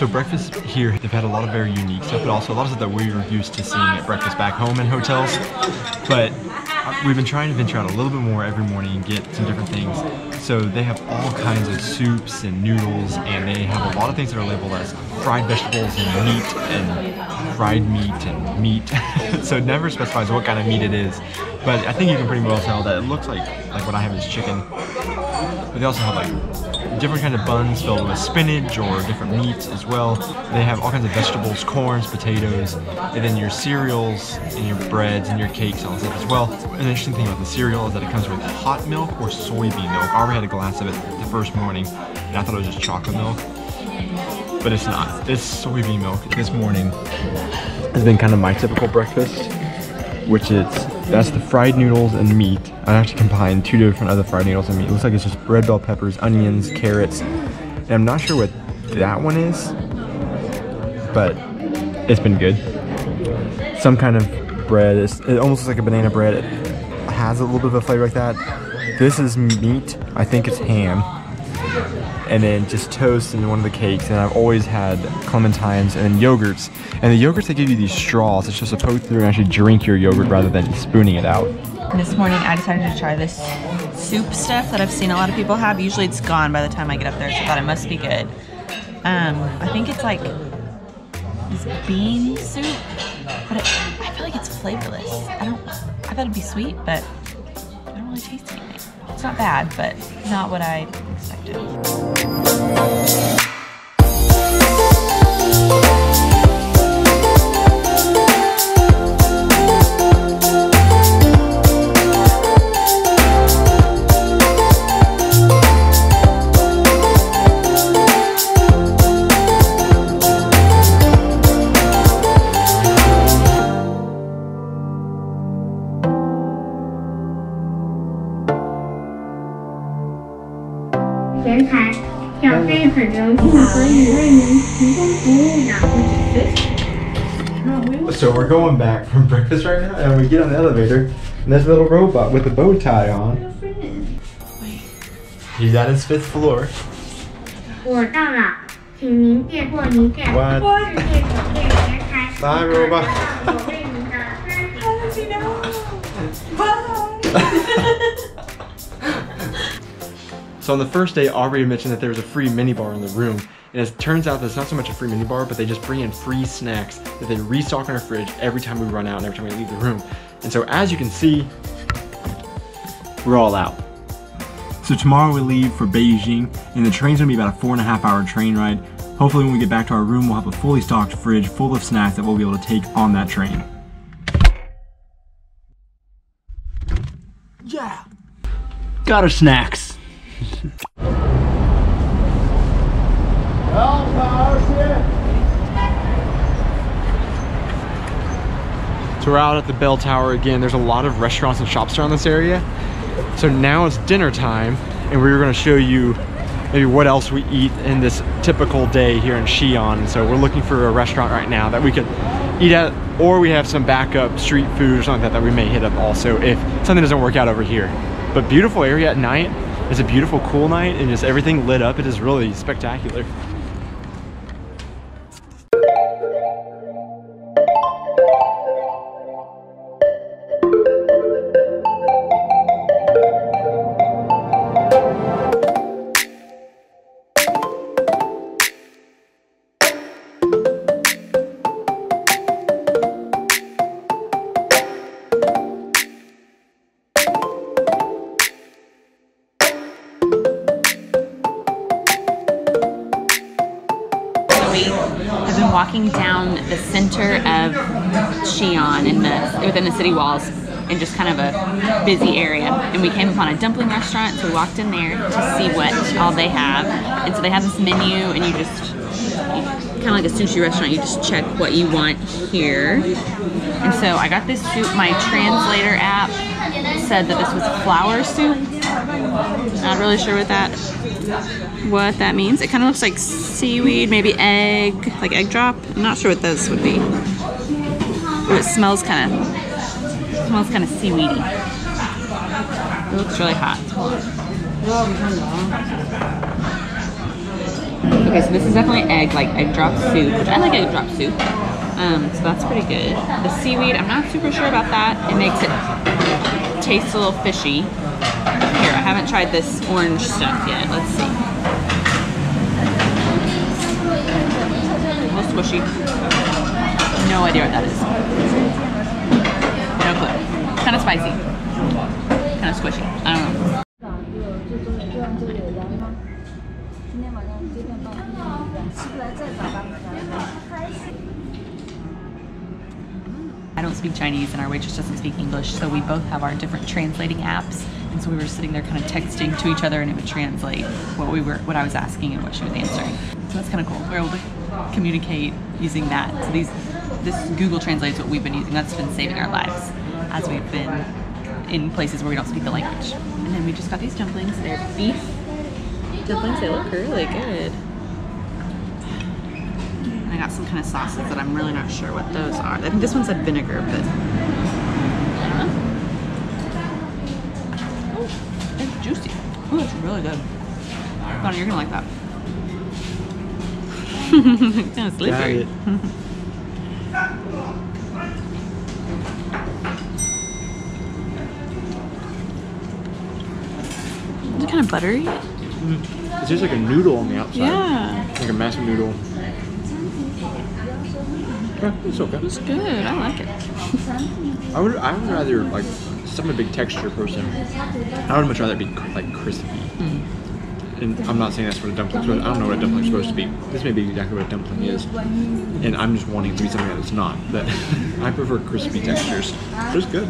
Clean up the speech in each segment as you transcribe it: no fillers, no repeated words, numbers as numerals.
So breakfast here, they've had a lot of very unique stuff, but also a lot of stuff that we're used to seeing at breakfast back home in hotels. But we've been trying to venture out a little bit more every morning and get some different things. So they have all kinds of soups and noodles, and they have a lot of things that are labeled as fried vegetables and meat and fried meat and meat. So it never specifies what kind of meat it is. But I think you can pretty well tell that it looks like what I have is chicken. But they also have like different kind of buns filled with spinach or different meats as well. They have all kinds of vegetables, corns, potatoes, and then your cereals and your breads and your cakes and all that stuff as well. And the interesting thing about the cereal is that it comes with hot milk or soybean milk. I already had a glass of it the first morning, and I thought it was just chocolate milk. But it's not. It's soybean milk. This morning has been kind of my typical breakfast, which is, that's the fried noodles and meat. I actually combined two different other fried noodles and meat. It looks like it's just red bell peppers, onions, carrots, and I'm not sure what that one is, but it's been good. Some kind of bread. It almost looks like a banana bread. It has a little bit of a flavor like that. This is meat. I think it's ham. And then just toast and one of the cakes. And I've always had clementines and then yogurts. And the yogurts, they give you these straws that you're supposed to poke through and actually drink your yogurt rather than spooning it out. This morning I decided to try this soup stuff that I've seen a lot of people have. Usually it's gone by the time I get up there, so I thought it must be good. I think it's like this bean soup, but I feel like it's flavorless. I thought it'd be sweet, but I don't really taste anything. It's not bad, but not what I expected. So we're going back from breakfast right now, and we get on the elevator, and there's a little robot with a bow tie on. He's at his 5th floor. What? Bye, robot. How does he know? Bye. So on the first day, Aubrey mentioned that there was a free minibar in the room. And it turns out that it's not so much a free minibar, but they just bring in free snacks that they restock in our fridge every time we run out and every time we leave the room. And so as you can see, we're all out. So tomorrow we leave for Beijing, and the train's gonna be about a 4.5-hour train ride. Hopefully when we get back to our room, we'll have a fully stocked fridge full of snacks that we'll be able to take on that train. Yeah! Got our snacks. So we're out at the bell tower again. There's a lot of restaurants and shops around this area. So now it's dinner time, and we're gonna show you maybe what else we eat in this typical day here in Xi'an. So we're looking for a restaurant right now that we could eat at, or we have some backup street food or something like that we may hit up also if something doesn't work out over here. But beautiful area at night. It's a beautiful, cool night, and just everything lit up. It is really spectacular. I've been walking down the center of Xi'an within the city walls in just kind of a busy area, and we came upon a dumpling restaurant, so we walked in there to see what all they have. And so they have this menu, and you kind of like a sushi restaurant, you just check what you want here. And so I got this soup. My translator app said that this was flour soup. Not really sure what that means. It kind of looks like seaweed, maybe egg, like egg drop. I'm not sure what this would be. Ooh, it smells kind of seaweedy. It looks really hot. Okay, so this is definitely egg drop soup, which I like egg drop soup. So that's pretty good. The seaweed, I'm not super sure about that. It makes it taste a little fishy. Here, I haven't tried this orange stuff yet. Let's see. A little squishy. No idea what that is. No clue. Kind of spicy. Kind of squishy. I don't know. I don't speak Chinese and our waitress doesn't speak English, so we both have our different translating apps, and so we were sitting there kind of texting to each other, and it would translate what I was asking and what she was answering. So that's kind of cool. We're able to communicate using that. So this Google Translate is what we've been using. That's been saving our lives as we've been in places where we don't speak the language. And then we just got these dumplings. They're beef dumplings. They look really good. I got some kind of sauces that I'm really not sure what those are. I think this one said vinegar, but I don't know. Oh, it's juicy. Oh, it's really good. Donnie, you're gonna like that. Kind of slippery. Is it kind of buttery? It's just like a noodle on the outside. Yeah. Like a massive noodle. It's okay. It's good. I like it. I would rather, like, since I'm a big texture person, I would much rather it be like crispy. And I'm not saying that's what a dumpling is. I don't know what a dumpling is supposed to be. This may be exactly what a dumpling is, and I'm just wanting it to be something that it's not. But I prefer crispy textures. But it's good.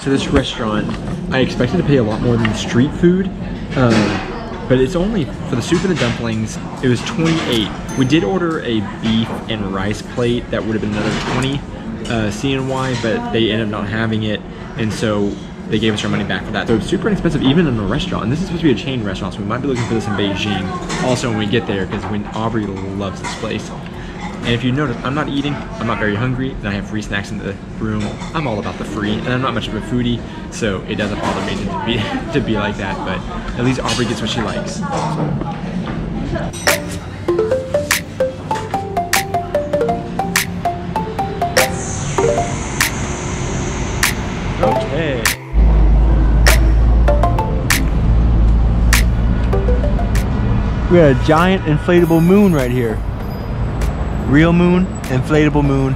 So this restaurant, I expected to pay a lot more than street food, but it's only, for the soup and the dumplings, it was $28. We did order a beef and rice plate that would have been another $20 CNY, but they ended up not having it, and so they gave us our money back for that. So it's super inexpensive even in a restaurant, and this is supposed to be a chain restaurant, so we might be looking for this in Beijing also when we get there, because Aubrey loves this place. And if you notice, I'm not eating, I'm not very hungry, and I have free snacks in the room. I'm all about the free, and I'm not much of a foodie, so it doesn't bother me to be like that, but at least Aubrey gets what she likes. Okay. We got a giant inflatable moon right here. Real moon, inflatable moon,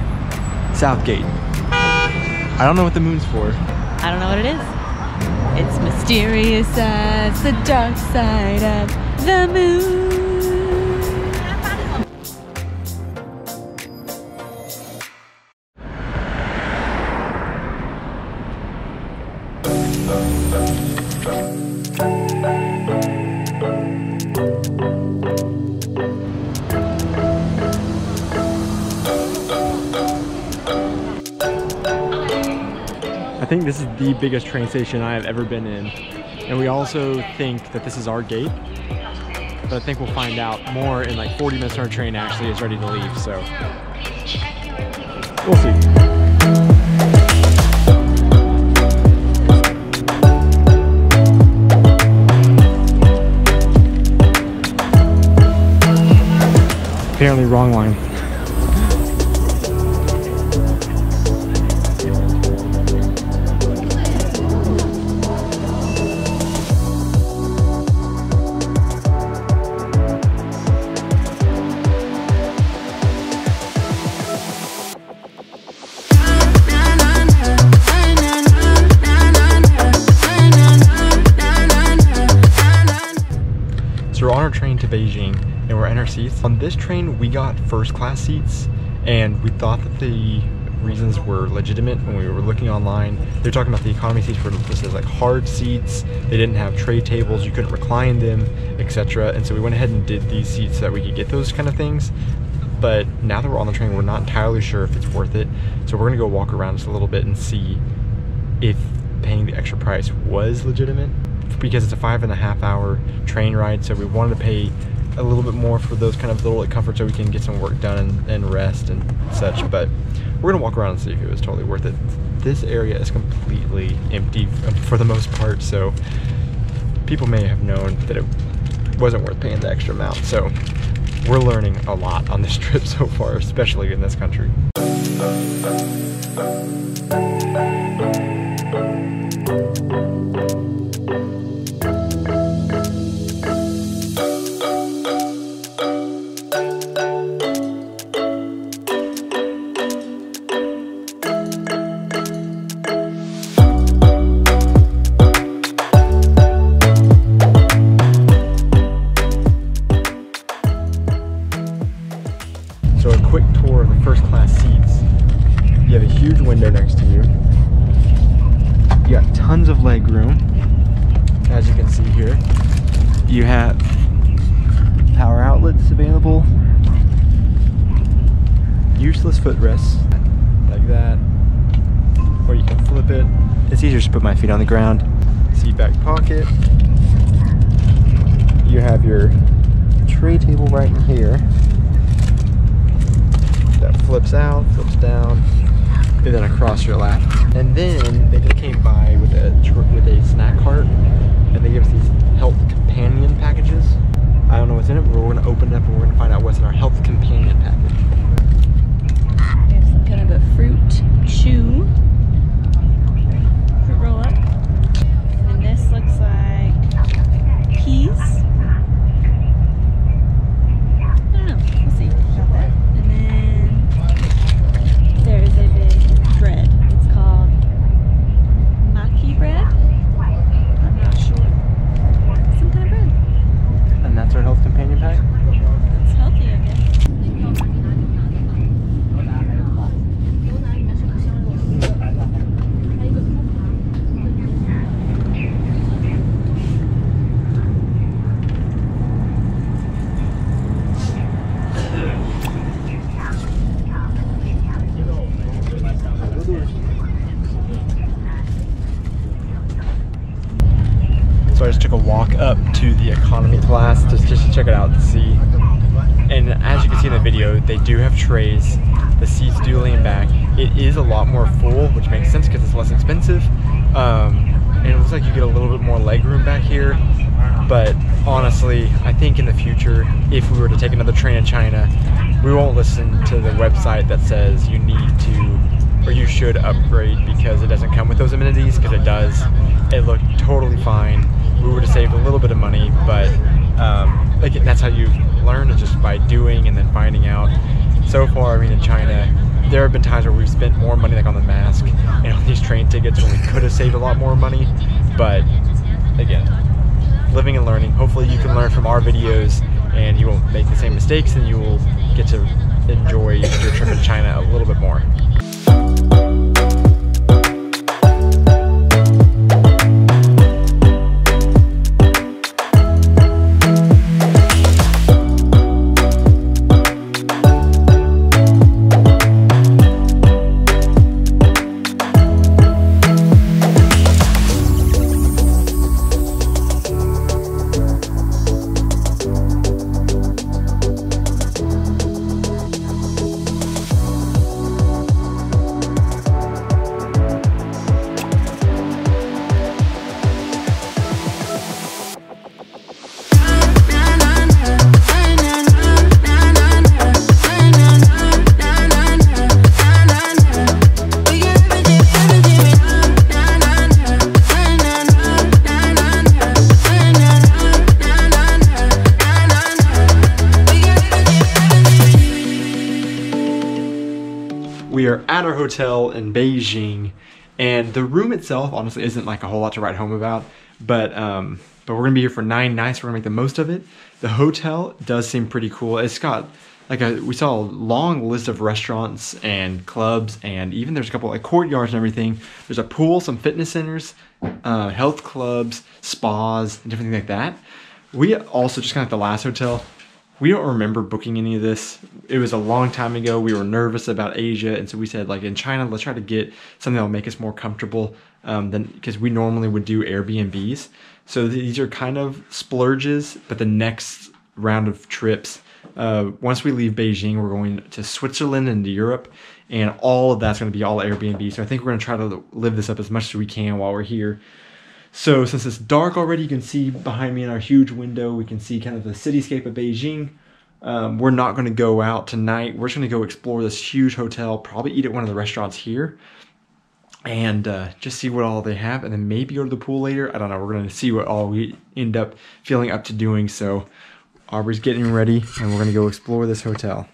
Southgate. I don't know what the moon's for. I don't know what it is. It's mysterious as the dark side of the moon. I think this is the biggest train station I have ever been in, and we also think that this is our gate, but I think we'll find out more in like 40 minutes when our train actually is ready to leave, so we'll see. Apparently wrong line. So we're on our train to Beijing and we're in our seats. On this train we got first class seats, and we thought that the reasons were legitimate when we were looking online. They were talking about the economy seats were listed as like hard seats, they didn't have tray tables, you couldn't recline them, etc. And so we went ahead and did these seats so that we could get those kind of things. But now that we're on the train, we're not entirely sure if it's worth it. So we're gonna go walk around just a little bit and see if paying the extra price was legitimate, because it's a 5.5 hour train ride, so we wanted to pay a little bit more for those kind of little comforts so we can get some work done and rest and such. But we're gonna walk around and see if it was totally worth it. This area is completely empty for the most part, so people may have known that it wasn't worth paying the extra amount. So we're learning a lot on this trip so far, especially in this country. So a quick tour of the first class seats. You have a huge window next to you. You got tons of leg room, as you can see here. You have power outlets available. Useless footrests, like that. Or you can flip it. It's easier to put my feet on the ground. Seat back pocket. You have your tray table right in here. That flips out, flips down, and then across your lap. And then they just came by with a snack cart, and they give us these health companion packages. I don't know what's in it, but we're gonna open it up and we're gonna find out what's in our health companion package. There's some kind of a fruit chew, fruit roll up, and this looks like peas. I don't know. We'll see about that. And then there is a big bread. It's called maki bread. I'm not sure. Some kind of bread. And that's our health companion pack? That's healthy, I guess. So I just took a walk up to the economy class just to check it out and see. And as you can see in the video, they do have trays. The seats do lean back. It is a lot more full, which makes sense because it's less expensive. And it looks like you get a little bit more leg room back here. But honestly, I think in the future, if we were to take another train in China, we won't listen to the website that says you need to or you should upgrade because it doesn't come with those amenities, because it does. It looked totally fine. We would have saved a little bit of money, but again, that's how you learn, is just by doing and then finding out. So far, I mean, in China, there have been times where we've spent more money like on the mask and on these train tickets when we could have saved a lot more money. But again, living and learning. Hopefully you can learn from our videos and you won't make the same mistakes, and you will get to enjoy your trip in China a little bit more. We are at our hotel in Beijing, and the room itself honestly isn't like a whole lot to write home about, but we're gonna be here for 9 nights. We're gonna make the most of it. The hotel does seem pretty cool. It's got like we saw a long list of restaurants and clubs, and even there's a couple like courtyards and everything. There's a pool, some fitness centers, health clubs, spas, and different things like that. We also, just kind of like the last hotel, we don't remember booking any of this. It was a long time ago. We were nervous about Asia, and so we said, like, in China, let's try to get something that'll make us more comfortable because we normally would do Airbnbs. So these are kind of splurges, but the next round of trips, once we leave Beijing, we're going to Switzerland and to Europe, and all of that's going to be all Airbnb. So I think we're going to try to live this up as much as we can while we're here. So since it's dark already, you can see behind me in our huge window, we can see kind of the cityscape of Beijing. We're not going to go out tonight. We're just going to go explore this huge hotel, probably eat at one of the restaurants here, and just see what all they have, and then maybe go to the pool later. I don't know. We're going to see what all we end up feeling up to doing. So Aubrey's getting ready, and we're going to go explore this hotel.